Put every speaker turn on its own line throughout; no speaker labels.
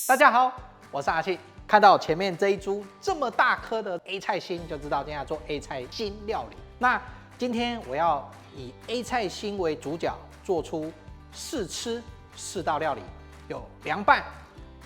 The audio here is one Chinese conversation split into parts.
大家好，我是阿庆。看到前面这一株这么大颗的 A 菜心，就知道今天要做 A 菜心料理。那今天我要以 A 菜心为主角，做出试吃4道料理，有凉拌、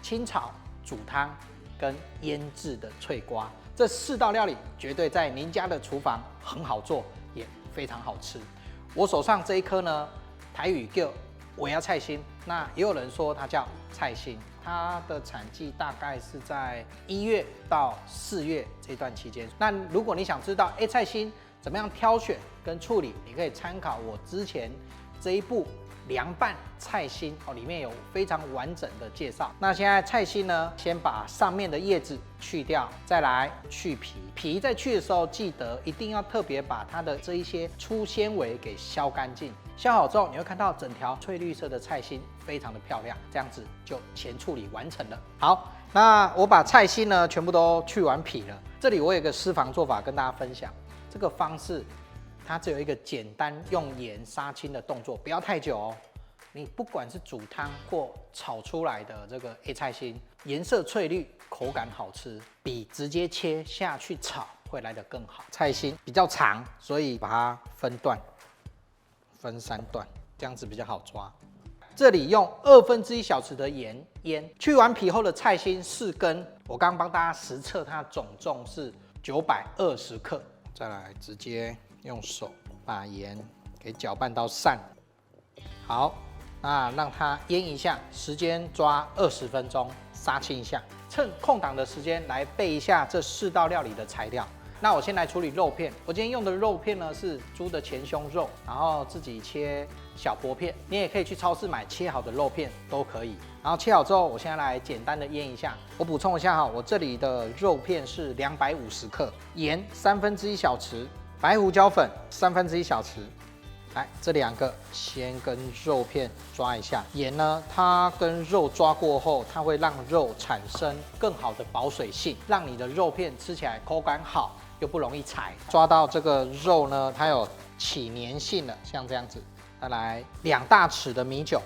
清炒、煮汤跟腌制的脆瓜。这4道料理绝对在您家的厨房很好做，也非常好吃。我手上这一颗呢，台语叫尾牙菜心，那也有人说它叫菜心。它的产季大概是在1月到4月这段期间。那如果你想知道 A 菜心怎么样挑选跟处理，你可以参考我之前这一部凉拌菜心里面有非常完整的介绍。那现在菜心呢，先把上面的叶子去掉，再来去皮。皮在去的时候，记得一定要特别把它的这一些粗纤维给削干净。削好之后，你会看到整条翠绿色的菜心非常的漂亮，这样子就前处理完成了。好，那我把菜心呢全部都去完皮了。这里我有一个私房做法跟大家分享，这个方式它只有一个简单用盐杀青的动作，不要太久哦。你不管是煮汤或炒出来的这个 A 菜心，颜色翠绿，口感好吃，比直接切下去炒会来得更好。菜心比较长，所以把它分段，分3段，这样子比较好抓。这里用1/2小匙的盐腌，去完皮后的菜心4根，我刚刚帮大家实测，它总重是920克。再来直接用手把盐给搅拌到散。好，那让它腌一下，时间抓20分钟，杀青一下。趁空档的时间来备一下这4道料理的材料。那我先来处理肉片。我今天用的肉片呢是猪的前胸肉，然后自己切小薄片。你也可以去超市买切好的肉片都可以。然后切好之后，我现在来简单的腌一下。我补充一下哈，我这里的肉片是250克，盐1/3小匙，白胡椒粉1/3小匙。来，这2个先跟肉片抓一下。盐呢，它跟肉抓过后，它会让肉产生更好的保水性，让你的肉片吃起来口感好，又不容易柴。抓到这个肉呢，它有起粘性了，像这样子。再来2大匙的米酒，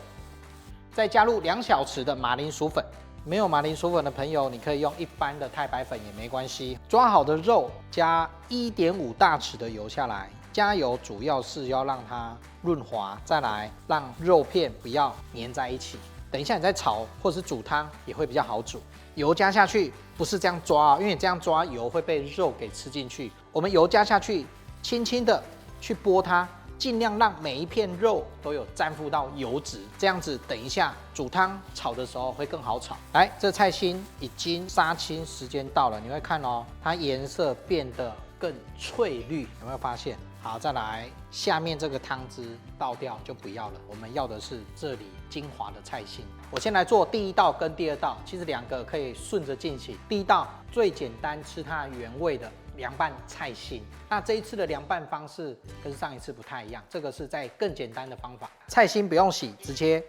再加入2小匙的马铃薯粉。没有马铃薯粉的朋友，你可以用一般的太白粉也没关系。抓好的肉加1.5大匙的油下来。加油主要是要让它润滑，再来让肉片不要粘在一起。等一下你再炒或是煮汤也会比较好煮。油加下去不是这样抓，因为你这样抓油会被肉给吃进去。我们油加下去，轻轻的去拨它，尽量让每一片肉都有沾附到油脂，这样子等一下煮汤炒的时候会更好炒。来，这菜心已经杀青时间到了，你会看哦，它颜色变得更翠绿，有没有发现？好，再来下面这个汤汁倒掉就不要了，我们要的是这里精华的菜心。我先来做第1道跟第2道，其实2个可以顺着进行。第1道最简单吃它原味的凉拌菜心，那这一次的凉拌方式跟上一次不太一样，这个是在更简单的方法。菜心不用洗，直接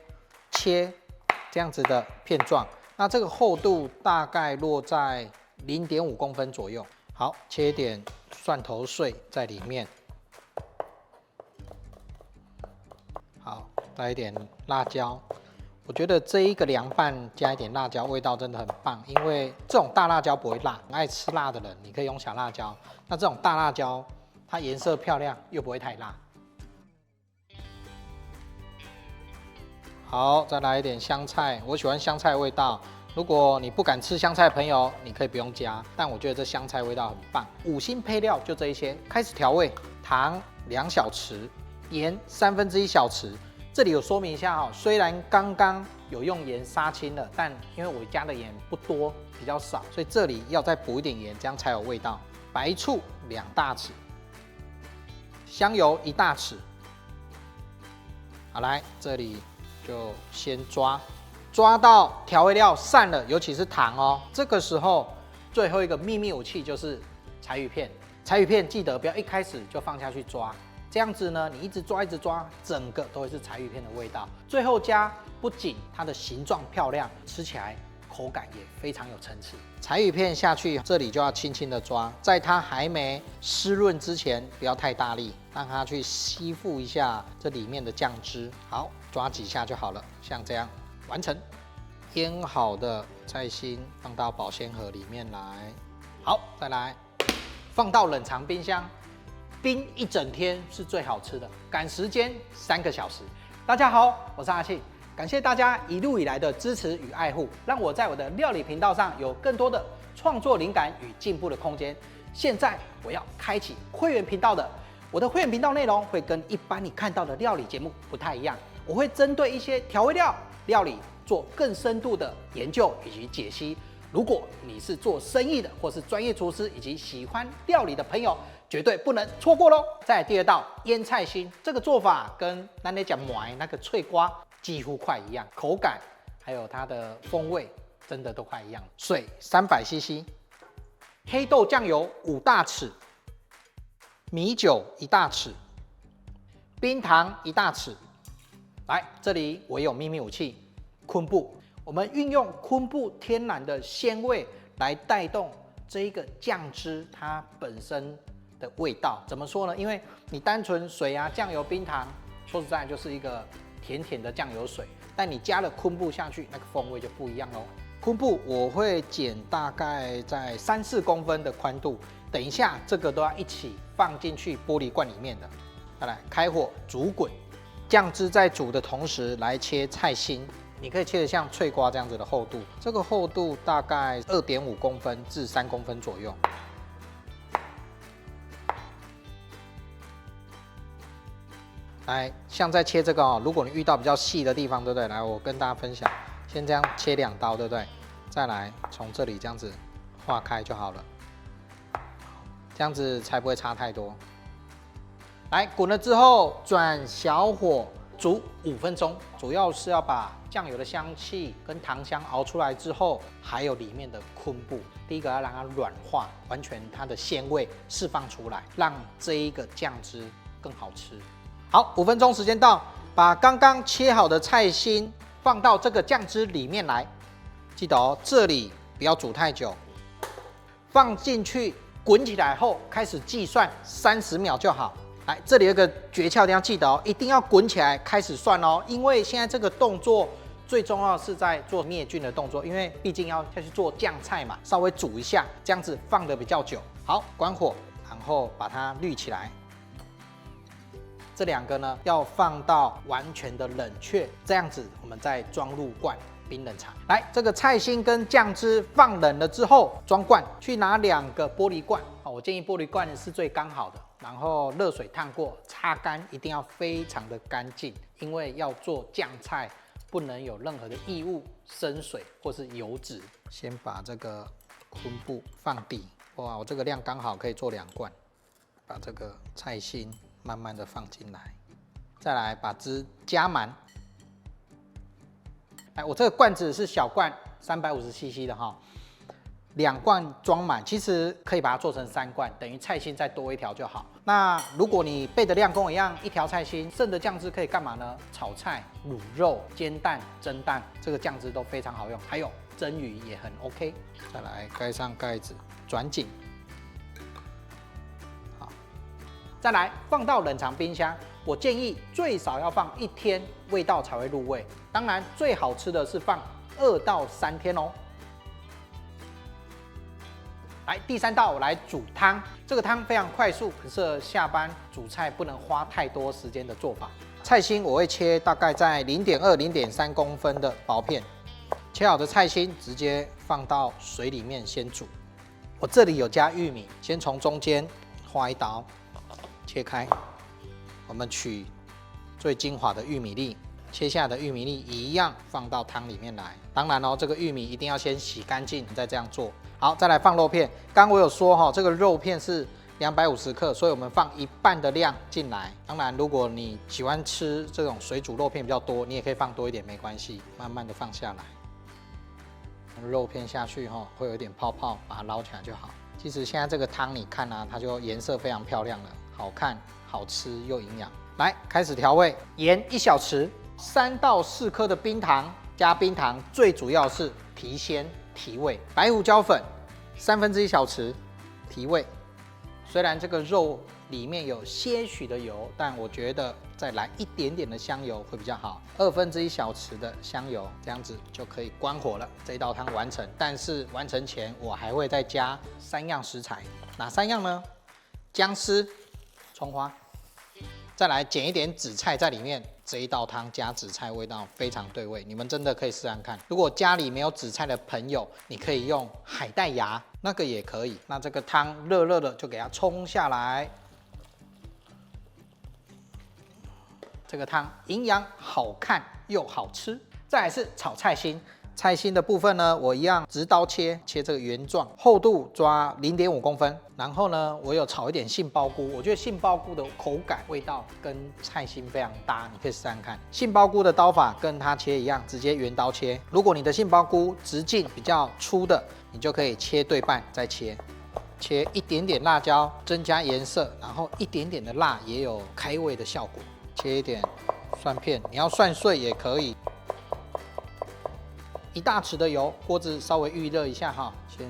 切这样子的片状，那这个厚度大概落在0.5公分左右。好，切一点蒜头碎在里面。好，来一点辣椒。我觉得这一个凉拌加一点辣椒，味道真的很棒。因为这种大辣椒不会辣，爱吃辣的人你可以用小辣椒。那这种大辣椒，它颜色漂亮又不会太辣。好，再来一点香菜，我喜欢香菜味道。如果你不敢吃香菜的朋友，你可以不用加，但我觉得这香菜味道很棒。5星配料就这一些，开始调味，糖2小匙。盐1/3小匙，这里有说明一下哈，虽然刚刚有用盐杀青了，但因为我加的盐不多，比较少，所以这里要再补一点盐，这样才有味道。白醋2大匙，香油1大匙。好，来这里就先抓到调味料散了，尤其是糖哦。这个时候最后一个秘密武器就是柴鱼片，柴鱼片记得不要一开始就放下去抓。这样子呢，你一直抓，整个都会是柴鱼片的味道。最后加，不仅它的形状漂亮，吃起来口感也非常有层次。柴鱼片下去，这里就要轻轻的抓，在它还没湿润之前，不要太大力，让它去吸附一下这里面的酱汁。好，抓几下就好了，像这样完成。腌好的菜心放到保鲜盒里面来。好，再来放到冷藏冰箱，冰一整天是最好吃的，赶时间3个小时。大家好，我是阿庆，感谢大家一路以来的支持与爱护，让我在我的料理频道上有更多的创作灵感与进步的空间。现在我要开启会员频道的，我的会员频道内容会跟一般你看到的料理节目不太一样，我会针对一些调味料理做更深度的研究以及解析。如果你是做生意的，或是专业厨师以及喜欢料理的朋友，绝对不能错过喽。再来第2道腌菜心，这个做法跟咱咧讲糜那个脆瓜几乎快一样，口感还有它的风味真的都快一样。水300cc， 黑豆酱油5大匙，米酒1大匙，冰糖1大匙。来，这里我有秘密武器昆布，我们运用昆布天然的鲜味来带动这一个酱汁它本身的味道。怎么说呢？因为你单纯水啊、酱油、冰糖，说实在就是一个甜甜的酱油水，但你加了昆布下去，那个风味就不一样喽。昆布我会剪大概在3-4公分的宽度，等一下这个都要一起放进去玻璃罐里面的。再来开火煮滚，酱汁在煮的同时来切菜心，你可以切得像脆瓜这样子的厚度，这个厚度大概2.5公分至3公分左右。来，像在切这个如果你遇到比较细的地方，对不对？来，我跟大家分享，先这样切2刀，对不对？再来从这里这样子划开就好了，这样子才不会差太多。来，滚了之后转小火煮5分钟，主要是要把酱油的香气跟糖香熬出来之后，还有里面的昆布，第一个要让它软化，完全它的鲜味释放出来，让这一个酱汁更好吃。好，5分钟时间到，把刚刚切好的菜心放到这个酱汁里面来，记得哦，这里不要煮太久，放进去滚起来后开始计算30秒就好。来，这里有个诀窍，一定要记得哦，一定要滚起来开始算哦，因为现在这个动作最重要是在做灭菌的动作，因为毕竟要下去做酱菜嘛，稍微煮一下，这样子放得比较久。好，关火，然后把它滤起来。这2个呢要放到完全的冷却，这样子我们再装入罐冰冷藏。来，这个菜心跟酱汁放冷了之后，装罐，去拿2个玻璃罐，我建议玻璃罐是最刚好的。然后热水烫过，擦干，一定要非常的干净，因为要做酱菜，不能有任何的异物、生水或是油脂。先把这个昆布放底，哇，我这个量刚好可以做2罐。把这个菜心慢慢的放进来，再来把汁加满。哎，我这个罐子是小罐350cc 的哈。2罐装满，其实可以把它做成3罐，等于菜心再多1条就好。那如果你备的量跟我一样，1条菜心，剩的酱汁可以干嘛呢？炒菜、卤肉、煎蛋、蒸蛋，这个酱汁都非常好用。还有蒸鱼也很 OK。再来盖上盖子，转紧。好，再来放到冷藏冰箱。我建议最少要放1天，味道才会入味。当然，最好吃的是放2到3天哦。来，第3道我来煮汤，这个汤非常快速，很适合下班煮菜不能花太多时间的做法。菜心我会切大概在0.2、0.3公分的薄片，切好的菜心直接放到水里面先煮。我这里有加玉米，先从中间划1刀，切开，我们取最精华的玉米粒，切下的玉米粒一样放到汤里面来。当然哦，这个玉米一定要先洗干净，再这样做。好，再来放肉片。刚我有说这个肉片是250克，所以我们放1半的量进来。当然，如果你喜欢吃这种水煮肉片比较多，你也可以放多一点，没关系，慢慢的放下来。肉片下去会有一点泡泡，把它捞起来就好。其实现在这个汤你看它就颜色非常漂亮了，好看、好吃又营养。来，开始调味，盐1小匙，3到4颗的冰糖，加冰糖最主要是提鲜提味。白胡椒粉1/3小匙提味。虽然这个肉里面有些许的油，但我觉得再来一点点的香油会比较好，1/2小匙的香油，这样子就可以关火了，这道汤完成。但是完成前我还会再加3样食材，哪3样呢？姜丝、葱花，再来剪一点紫菜在里面。这一道汤加紫菜味道非常对味，你们真的可以试试看。如果家里没有紫菜的朋友，你可以用海带芽，那个也可以。那这个汤热热的就给它冲下来。这个汤营养好看又好吃。再来是炒菜心，菜心的部分呢，我一样直刀切这个圆状，厚度抓0.5公分。然后呢，我有炒一点杏鲍菇，我觉得杏鲍菇的口感、味道跟菜心非常搭，你可以试试看。杏鲍菇的刀法跟它切一样，直接圆刀切。如果你的杏鲍菇直径比较粗的，你就可以切对半再切。切一点点辣椒，增加颜色，然后一点点的辣也有开胃的效果。切一点蒜片，你要蒜碎也可以。1大匙的油，锅子稍微预热一下哈，先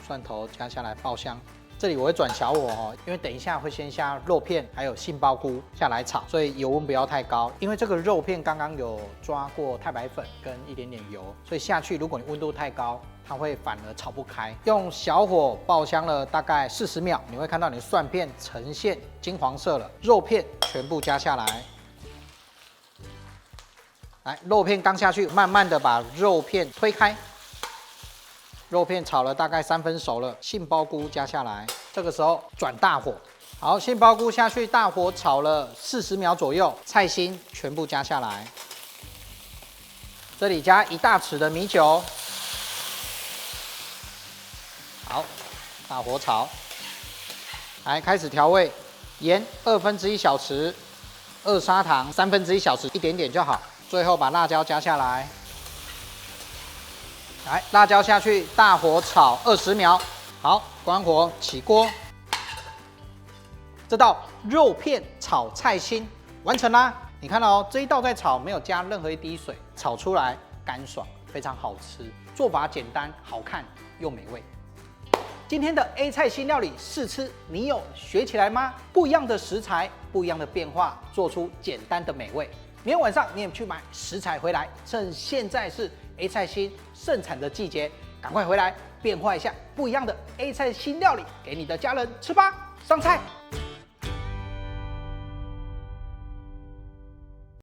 蒜头加下来爆香。这里我会转小火哦，因为等一下会先下肉片还有杏鲍菇下来炒，所以油温不要太高。因为这个肉片刚刚有抓过太白粉跟一点点油，所以下去如果你温度太高，它会反而炒不开。用小火爆香了大概40秒，你会看到你的蒜片呈现金黄色了，肉片全部加下来。来，肉片刚下去，慢慢的把肉片推开。肉片炒了大概3分熟了，杏鲍菇加下来，这个时候转大火。好，杏鲍菇下去，大火炒了40秒左右，菜心全部加下来。这里加1大匙的米酒。好，大火炒。来，开始调味，盐1/2小匙，二砂糖1/3小匙，一点点就好。最后把辣椒加下来。来，辣椒下去，大火炒20秒。好，关火，起锅。这道肉片炒菜心完成啦！你看到哦，这一道在炒，没有加任何一滴水，炒出来干爽，非常好吃。做法简单，好看又美味。今天的 A 菜新料理试吃，你有学起来吗？不一样的食材，不一样的变化，做出简单的美味。明天晚上你也去买食材回来，趁现在是 A 菜心盛产的季节，赶快回来变化一下不一样的 A 菜新料理给你的家人吃吧！上菜。